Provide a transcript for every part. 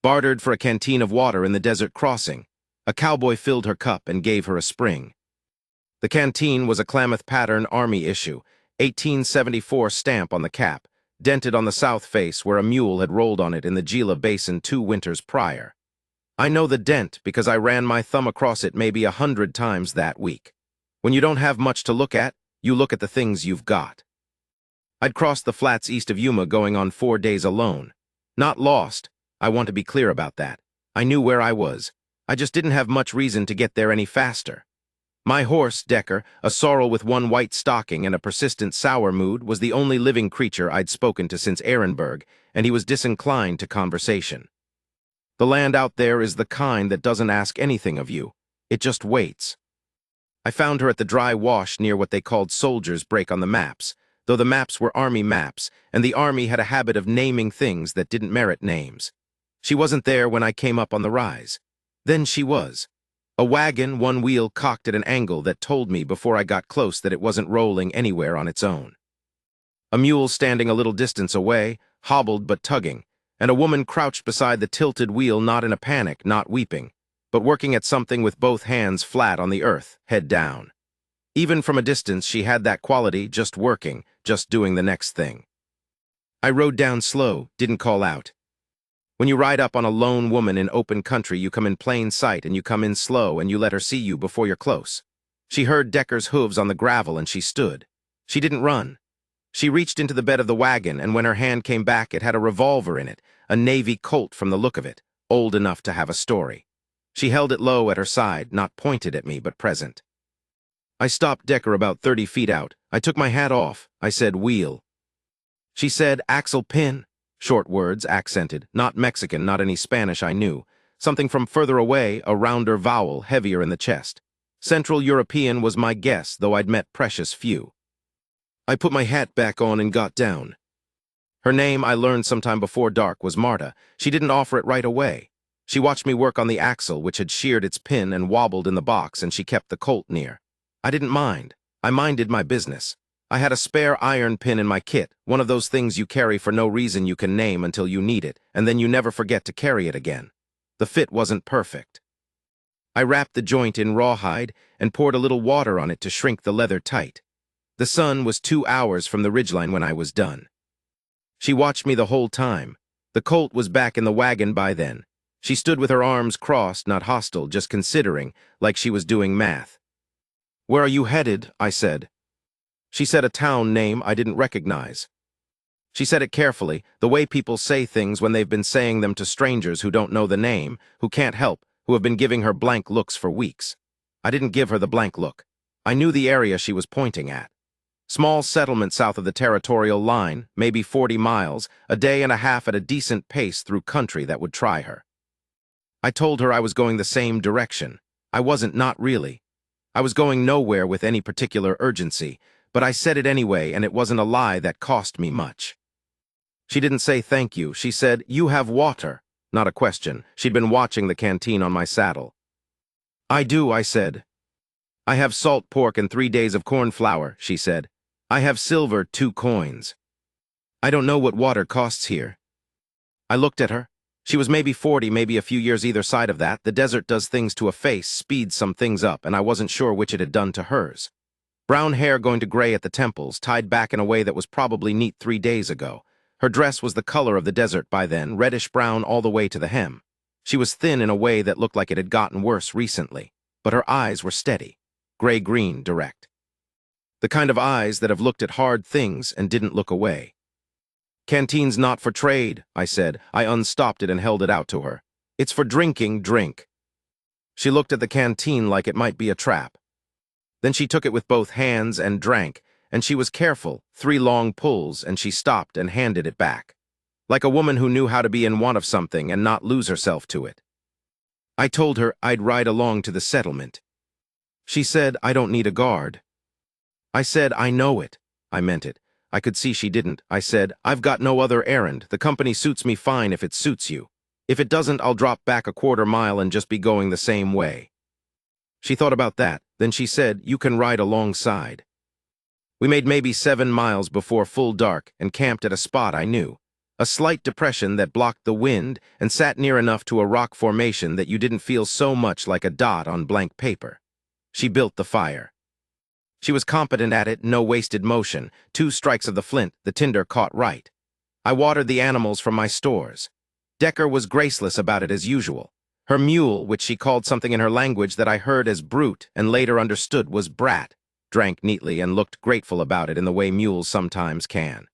Bartered for a canteen of water in the desert crossing. A cowboy filled her cup and gave her a spring. The canteen was a Klamath pattern Army issue, 1874 stamp on the cap, dented on the south face where a mule had rolled on it in the Gila Basin 2 winters prior. I know the dent because I ran my thumb across it maybe 100 times that week. When you don't have much to look at, you look at the things you've got. I'd crossed the flats east of Yuma going on 4 days alone. Not lost, I want to be clear about that. I knew where I was. I just didn't have much reason to get there any faster. My horse, Decker, a sorrel with one white stocking and a persistent sour mood, was the only living creature I'd spoken to since Ehrenberg, and he was disinclined to conversation. The land out there is the kind that doesn't ask anything of you. It just waits. I found her at the dry wash near what they called Soldiers' Break on the maps, though the maps were Army maps, and the Army had a habit of naming things that didn't merit names. She wasn't there when I came up on the rise. Then she was. A wagon, one wheel cocked at an angle that told me before I got close that it wasn't rolling anywhere on its own. A mule standing a little distance away, hobbled but tugging, and a woman crouched beside the tilted wheel, not in a panic, not weeping, but working at something with both hands flat on the earth, head down. Even from a distance, she had that quality, just working, just doing the next thing. I rode down slow, didn't call out. When you ride up on a lone woman in open country, you come in plain sight and you come in slow and you let her see you before you're close. She heard Decker's hooves on the gravel and she stood. She didn't run. She reached into the bed of the wagon, and when her hand came back, it had a revolver in it, a Navy Colt from the look of it, old enough to have a story. She held it low at her side, not pointed at me, but present. I stopped Decker about 30 feet out. I took my hat off. I said, "Wheel." She said, "Axle pin." Short words, accented, not Mexican, not any Spanish I knew. Something from further away, a rounder vowel, heavier in the chest. Central European was my guess, though I'd met precious few. I put my hat back on and got down. Her name, I learned sometime before dark, was Marta. She didn't offer it right away. She watched me work on the axle, which had sheared its pin and wobbled in the box, and she kept the Colt near. I didn't mind. I minded my business. I had a spare iron pin in my kit, one of those things you carry for no reason you can name until you need it, and then you never forget to carry it again. The fit wasn't perfect. I wrapped the joint in rawhide and poured a little water on it to shrink the leather tight. The sun was 2 hours from the ridgeline when I was done. She watched me the whole time. The Colt was back in the wagon by then. She stood with her arms crossed, not hostile, just considering, like she was doing math. "Where are you headed?" I said. She said a town name I didn't recognize. She said it carefully, the way people say things when they've been saying them to strangers who don't know the name, who can't help, who have been giving her blank looks for weeks. I didn't give her the blank look. I knew the area she was pointing at. Small settlement south of the territorial line, maybe 40 miles, a day and a half at a decent pace through country that would try her. I told her I was going the same direction. I wasn't, not really. I was going nowhere with any particular urgency, but I said it anyway, and it wasn't a lie that cost me much. She didn't say thank you. She said, "You have water." Not a question. She'd been watching the canteen on my saddle. "I do," I said. "I have salt pork and 3 days of corn flour," she said. "I have silver, 2 coins. I don't know what water costs here." I looked at her. She was maybe 40, maybe a few years either side of that. The desert does things to a face, speeds some things up, and I wasn't sure which it had done to hers. Brown hair going to gray at the temples, tied back in a way that was probably neat 3 days ago. Her dress was the color of the desert by then, reddish-brown all the way to the hem. She was thin in a way that looked like it had gotten worse recently, but her eyes were steady, gray-green, direct. The kind of eyes that have looked at hard things and didn't look away. "Canteen's not for trade," I said. I unstopped it and held it out to her. "It's for drinking, drink." She looked at the canteen like it might be a trap. Then she took it with both hands and drank, and she was careful, 3 long pulls, and she stopped and handed it back. Like a woman who knew how to be in want of something and not lose herself to it. I told her I'd ride along to the settlement. She said, "I don't need a guard." I said, "I know it." I meant it. I could see she didn't. I said, "I've got no other errand. The company suits me fine if it suits you. If it doesn't, I'll drop back a 1/4 mile and just be going the same way." She thought about that. Then she said, "You can ride alongside." We made maybe 7 miles before full dark and camped at a spot I knew. a slight depression that blocked the wind and sat near enough to a rock formation that you didn't feel so much like a dot on blank paper. She built the fire. She was competent at it, no wasted motion. 2 strikes of the flint, the tinder caught right. I watered the animals from my stores. Decker was graceless about it as usual. Her mule, which she called something in her language that I heard as brute and later understood was brat, drank neatly and looked grateful about it in the way mules sometimes can.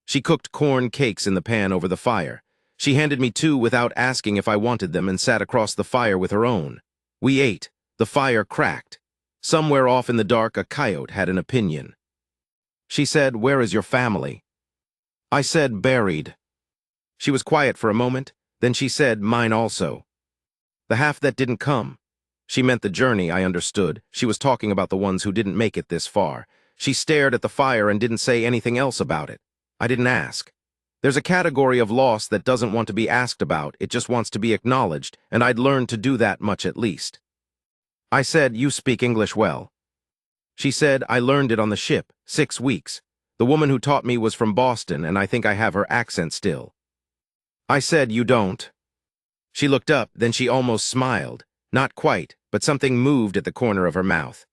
She cooked corn cakes in the pan over the fire. She handed me 2 without asking if I wanted them and sat across the fire with her own. We ate. The fire cracked. Somewhere off in the dark, a coyote had an opinion. She said, "Where is your family?" I said, "Buried." She was quiet for a moment, then she said, "Mine also." The half that didn't come. She meant the journey, I understood. She was talking about the ones who didn't make it this far. She stared at the fire and didn't say anything else about it. I didn't ask. There's a category of loss that doesn't want to be asked about, it just wants to be acknowledged, and I'd learned to do that much at least. I said, "You speak English well." She said, "I learned it on the ship, 6 weeks. The woman who taught me was from Boston, and I think I have her accent still." I said, "You don't." She looked up, then she almost smiled. Not quite, but something moved at the corner of her mouth.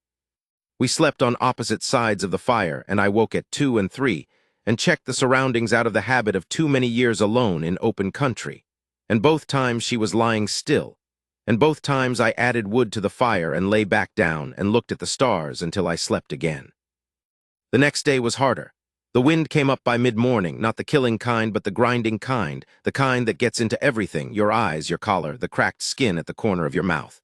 We slept on opposite sides of the fire, and I woke at 2 and 3, and checked the surroundings out of the habit of too many years alone in open country. And both times she was lying still. And both times I added wood to the fire and lay back down and looked at the stars until I slept again. The next day was harder. The wind came up by mid-morning, not the killing kind, but the grinding kind, the kind that gets into everything, your eyes, your collar, the cracked skin at the corner of your mouth.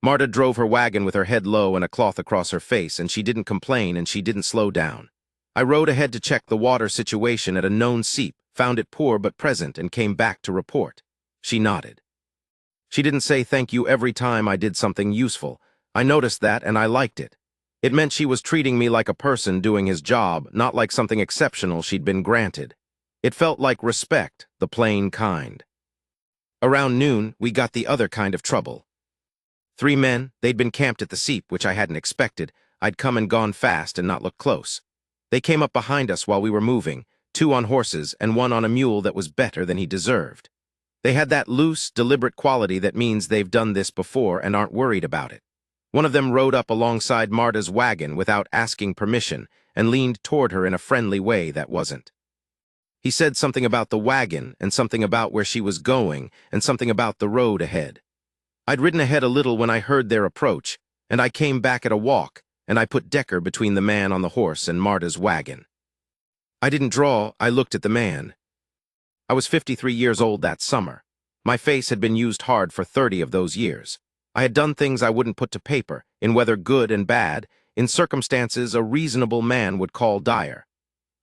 Marta drove her wagon with her head low and a cloth across her face, and she didn't complain and she didn't slow down. I rode ahead to check the water situation at a known seep, found it poor but present, and came back to report. She nodded. She didn't say thank you every time I did something useful. I noticed that and I liked it. It meant she was treating me like a person doing his job, not like something exceptional she'd been granted. It felt like respect, the plain kind. Around noon, we got the other kind of trouble. 3 men, they'd been camped at the seep, which I hadn't expected. I'd come and gone fast and not looked close. They came up behind us while we were moving, 2 on horses and 1 on a mule that was better than he deserved. They had that loose, deliberate quality that means they've done this before and aren't worried about it. One of them rode up alongside Marta's wagon without asking permission and leaned toward her in a friendly way that wasn't. He said something about the wagon and something about where she was going and something about the road ahead. I'd ridden ahead a little when I heard their approach, and I came back at a walk, and I put Decker between the man on the horse and Marta's wagon. I didn't draw, I looked at the man. I was 53 years old that summer. My face had been used hard for 30 of those years. I had done things I wouldn't put to paper, in weather good and bad, in circumstances a reasonable man would call dire.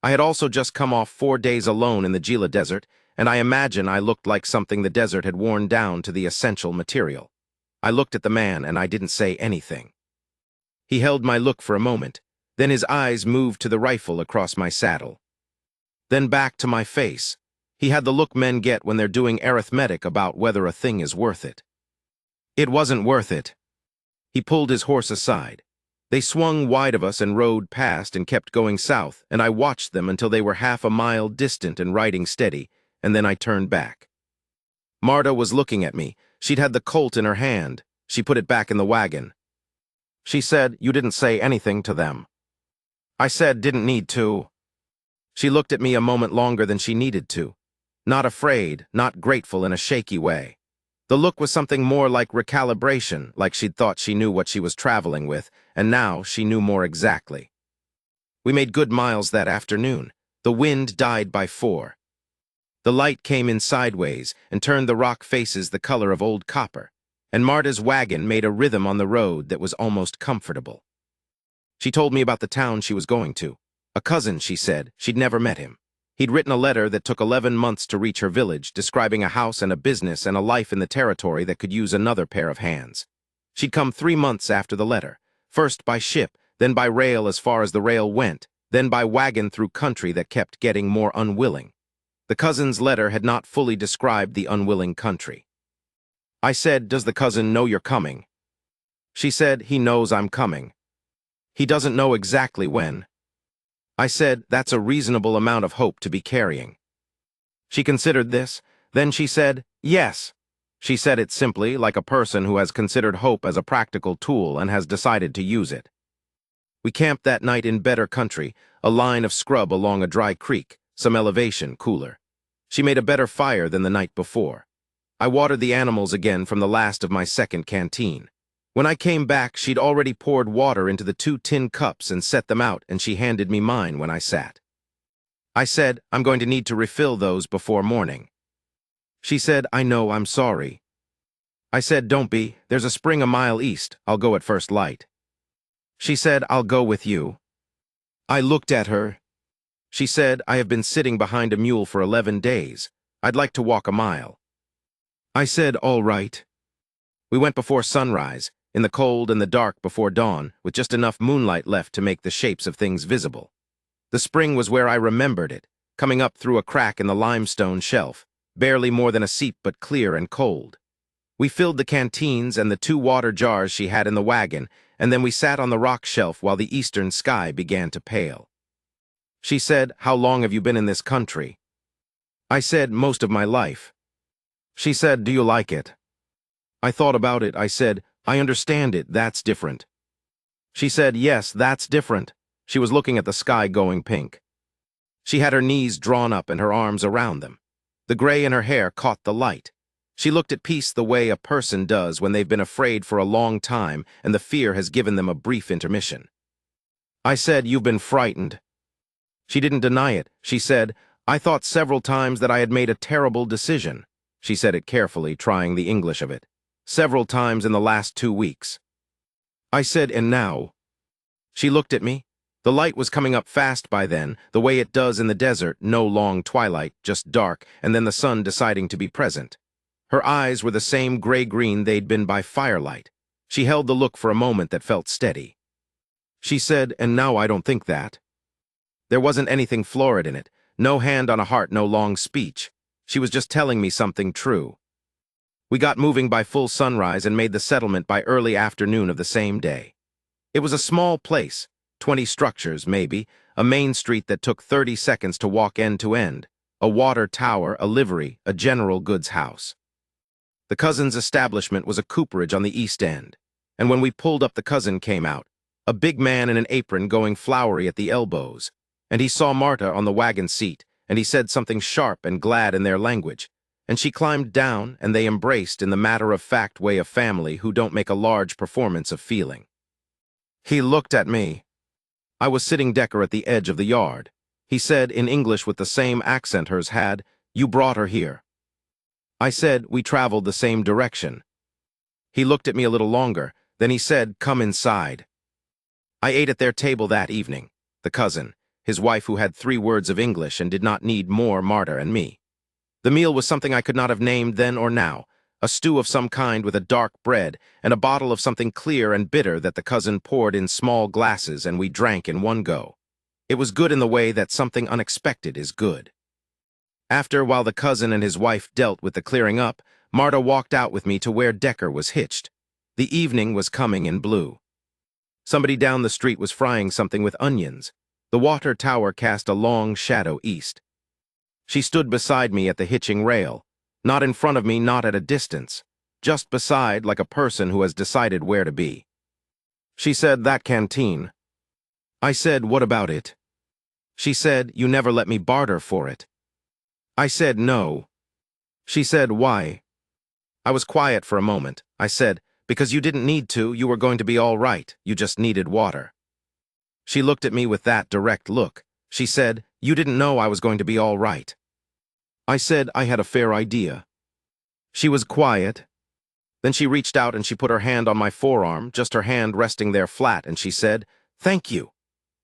I had also just come off 4 days alone in the Gila Desert, and I imagine I looked like something the desert had worn down to the essential material. I looked at the man and I didn't say anything. He held my look for a moment, then his eyes moved to the rifle across my saddle. Then back to my face. He had the look men get when they're doing arithmetic about whether a thing is worth it. It wasn't worth it. He pulled his horse aside. They swung wide of us and rode past and kept going south, and I watched them until they were half a mile distant and riding steady, and then I turned back. Marta was looking at me. She'd had the Colt in her hand. She put it back in the wagon. She said, "You didn't say anything to them." I said, "Didn't need to." She looked at me a moment longer than she needed to. Not afraid, not grateful in a shaky way. The look was something more like recalibration, like she'd thought she knew what she was traveling with, and now she knew more exactly. We made good miles that afternoon. The wind died by 4. The light came in sideways and turned the rock faces the color of old copper, and Marta's wagon made a rhythm on the road that was almost comfortable. She told me about the town she was going to. A cousin, she said. She'd never met him. He'd written a letter that took 11 months to reach her village, describing a house and a business and a life in the territory that could use another pair of hands. She'd come 3 months after the letter, first by ship, then by rail as far as the rail went, then by wagon through country that kept getting more unwilling. The cousin's letter had not fully described the unwilling country. I said, "Does the cousin know you're coming?" She said, "He knows I'm coming. He doesn't know exactly when." I said, "That's a reasonable amount of hope to be carrying." She considered this. Then she said, yes. She said it simply, like a person who has considered hope as a practical tool and has decided to use it. We camped that night in better country, a line of scrub along a dry creek, some elevation cooler. She made a better fire than the night before. I watered the animals again from the last of my second canteen. When I came back, she'd already poured water into the 2 tin cups and set them out, and she handed me mine when I sat. I said, I'm going to need to refill those before morning. She said, I know, I'm sorry. I said, don't be, there's a spring a mile east, I'll go at first light. She said, I'll go with you. I looked at her. She said, I have been sitting behind a mule for 11 days. I'd like to walk a mile. I said, all right. We went before sunrise, in the cold and the dark before dawn, with just enough moonlight left to make the shapes of things visible. The spring was where I remembered it, coming up through a crack in the limestone shelf, barely more than a seep but clear and cold. We filled the canteens and the 2 water jars she had in the wagon, and then we sat on the rock shelf while the eastern sky began to pale. She said, how long have you been in this country? I said, most of my life. She said, do you like it? I thought about it. I said, I understand it, that's different. She said, yes, that's different. She was looking at the sky going pink. She had her knees drawn up and her arms around them. The gray in her hair caught the light. She looked at peace the way a person does when they've been afraid for a long time and the fear has given them a brief intermission. I said, you've been frightened. She didn't deny it. She said, I thought several times that I had made a terrible decision. She said it carefully, trying the English of it. Several times in the last 2 weeks. I said, and now? She looked at me. The light was coming up fast by then, the way it does in the desert, no long twilight, just dark, and then the sun deciding to be present. Her eyes were the same gray-green they'd been by firelight. She held the look for a moment that felt steady. She said, and now I don't think that. There wasn't anything florid in it, no hand on a heart, no long speech. She was just telling me something true. We got moving by full sunrise and made the settlement by early afternoon of the same day. It was a small place, 20 structures maybe, a main street that took 30 seconds to walk end to end, a water tower, a livery, a general goods house. The cousin's establishment was a cooperage on the east end, and when we pulled up the cousin came out, a big man in an apron going flowery at the elbows, and he saw Marta on the wagon seat, and he said something sharp and glad in their language, and she climbed down, and they embraced in the matter-of-fact way of family who don't make a large performance of feeling. He looked at me. I was sitting Decker at the edge of the yard. He said in English with the same accent hers had, you brought her here. I said, we traveled the same direction. He looked at me a little longer, then he said, come inside. I ate at their table that evening, the cousin, his wife who had 3 words of English and did not need more Marta and me. The meal was something I could not have named then or now, a stew of some kind with a dark bread and a bottle of something clear and bitter that the cousin poured in small glasses and we drank in one go. It was good in the way that something unexpected is good. After, while the cousin and his wife dealt with the clearing up, Marta walked out with me to where Decker was hitched. The evening was coming in blue. Somebody down the street was frying something with onions. The water tower cast a long shadow east. She stood beside me at the hitching rail, not in front of me, not at a distance, just beside like a person who has decided where to be. She said, that canteen. I said, what about it? She said, you never let me barter for it. I said, no. She said, why? I was quiet for a moment. I said, because you didn't need to, you were going to be all right, you just needed water. She looked at me with that direct look. She said, you didn't know I was going to be all right. I said I had a fair idea. She was quiet. Then she reached out and she put her hand on my forearm, just her hand resting there flat, and she said, thank you.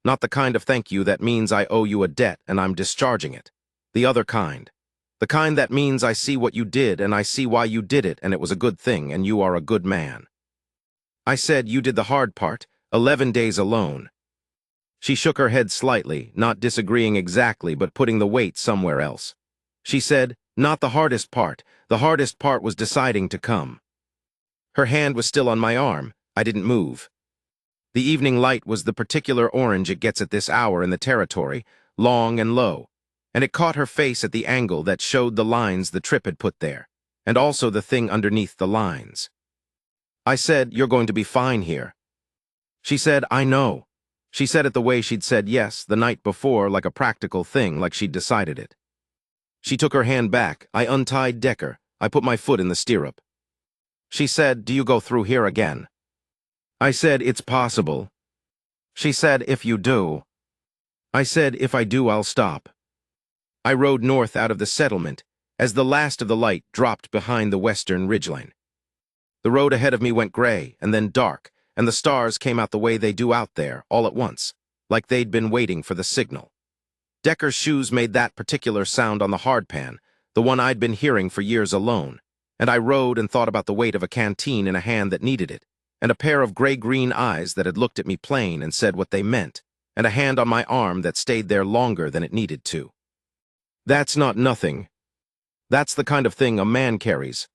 Not the kind of thank you that means I owe you a debt and I'm discharging it. The other kind. The kind that means I see what you did and I see why you did it and it was a good thing and you are a good man. I said, you did the hard part, 11 days alone. She shook her head slightly, not disagreeing exactly but putting the weight somewhere else. She said, not the hardest part was deciding to come. Her hand was still on my arm. I didn't move. The evening light was the particular orange it gets at this hour in the territory, long and low. and it caught her face at the angle that showed the lines the trip had put there, and also the thing underneath the lines. I said, "You're going to be fine here." She said, "I know." She said it the way she'd said yes the night before, like a practical thing, like she'd decided it. She took her hand back. I untied Decker. I put my foot in the stirrup. She said, "Do you go through here again?" I said, "It's possible." She said, "If you do." I said, "If I do, I'll stop." I rode north out of the settlement as the last of the light dropped behind the western ridgeline. The road ahead of me went gray and then dark, and the stars came out the way they do out there, all at once, like they'd been waiting for the signal. Decker's shoes made that particular sound on the hardpan, the one I'd been hearing for years alone, and I rode and thought about the weight of a canteen in a hand that needed it, and a pair of gray-green eyes that had looked at me plain and said what they meant, and a hand on my arm that stayed there longer than it needed to. That's not nothing. That's the kind of thing a man carries,